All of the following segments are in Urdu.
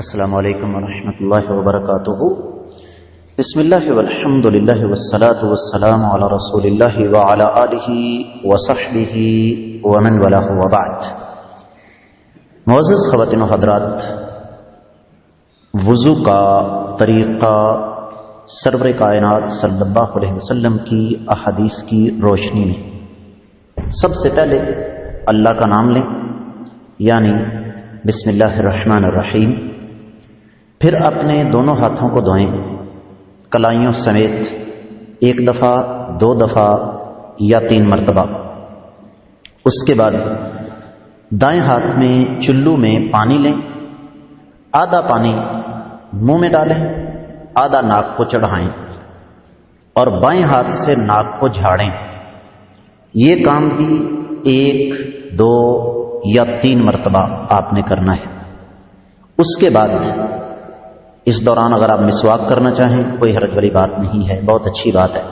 السلام علیکم ورحمۃ اللہ وبرکاتہ۔ بسم اللہ والحمد للہ والصلاة والسلام علی رسول اللہ وعلی آلہ وصحبہ ومن والاه وبعد۔ معزز خواتین و حضرات، وضو کا طریقہ سرور کائنات صلی اللہ علیہ وسلم کی احادیث کی روشنی میں سب سے پہلے اللہ کا نام لیں، یعنی بسم اللہ الرحمن الرحیم، پھر اپنے دونوں ہاتھوں کو دھوئیں کلائیوں سمیت، ایک دفعہ، دو دفعہ یا 3 مرتبہ۔ اس کے بعد دائیں ہاتھ میں چلو میں پانی لیں، آدھا پانی منہ میں ڈالیں، آدھا ناک کو چڑھائیں اور بائیں ہاتھ سے ناک کو جھاڑیں۔ یہ کام بھی 1، 2 یا 3 مرتبہ آپ نے کرنا ہے۔ اس کے بعد اس دوران اگر آپ مسواک کرنا چاہیں کوئی حرج والی بات نہیں ہے، بہت اچھی بات ہے۔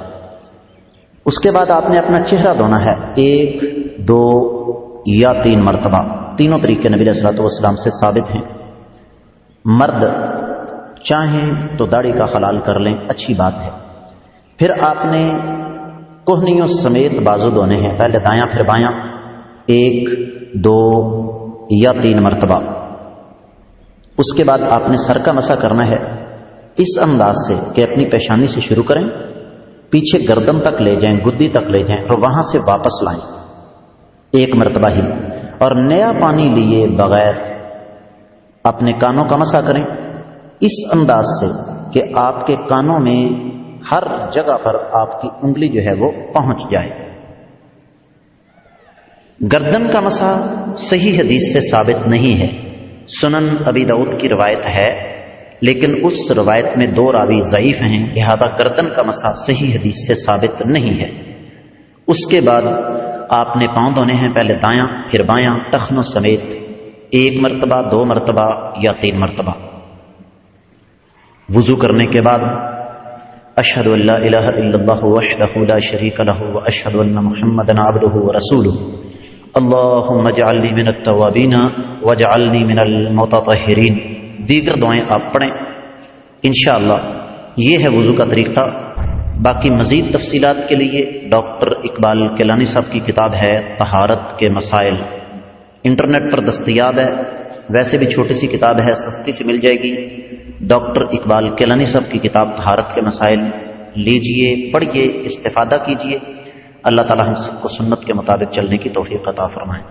اس کے بعد آپ نے اپنا چہرہ دھونا ہے 1، 2 یا 3 مرتبہ۔ تینوں طریقے نبی علیہ الصلوۃ والسلام سے ثابت ہیں۔ مرد چاہیں تو داڑھی کا خلال کر لیں، اچھی بات ہے۔ پھر آپ نے کوہنیوں سمیت بازو دھونے ہیں، پہلے دایاں پھر بایاں، 1، 2 یا 3 مرتبہ۔ اس کے بعد آپ نے سر کا مسح کرنا ہے اس انداز سے کہ اپنی پیشانی سے شروع کریں، پیچھے گردن تک لے جائیں، گدی تک لے جائیں اور وہاں سے واپس لائیں 1 مرتبہ ہی، اور نیا پانی لیے بغیر اپنے کانوں کا مسح کریں اس انداز سے کہ آپ کے کانوں میں ہر جگہ پر آپ کی انگلی جو ہے وہ پہنچ جائے۔ گردن کا مسح صحیح حدیث سے ثابت نہیں ہے، سنن ابی داؤد کی روایت ہے، لیکن اس روایت میں 2 راوی ضعیف ہیں، لہذا گردن کا مسح صحیح حدیث سے ثابت نہیں ہے۔ اس کے بعد آپ نے پاؤں دھونے ہیں، پہلے دایاں پھر بایاں، ٹخنوں سمیت 1 مرتبہ، 2 مرتبہ یا 3 مرتبہ۔ وضو کرنے کے بعد اشہد ان لا الہ الا اللہ وحدہ لا شریک لہ واشہد ان محمدا عبدہ ورسولہ اللہم اجعلنی من التوابین واجعلنی من المتطہرین۔ دیگر دعائیں آپ پڑھیں انشاءاللہ۔ یہ ہے وضو کا طریقہ۔ باقی مزید تفصیلات کے لیے ڈاکٹر اقبال کیلانی صاحب کی کتاب ہے طہارت کے مسائل، انٹرنیٹ پر دستیاب ہے، ویسے بھی چھوٹی سی کتاب ہے، سستی سے مل جائے گی۔ ڈاکٹر اقبال کیلانی صاحب کی کتاب طہارت کے مسائل لیجئے، پڑھیے، استفادہ کیجئے۔ اللہ تعالی ہم سب کو سنت کے مطابق چلنے کی توفیق عطا فرمائے۔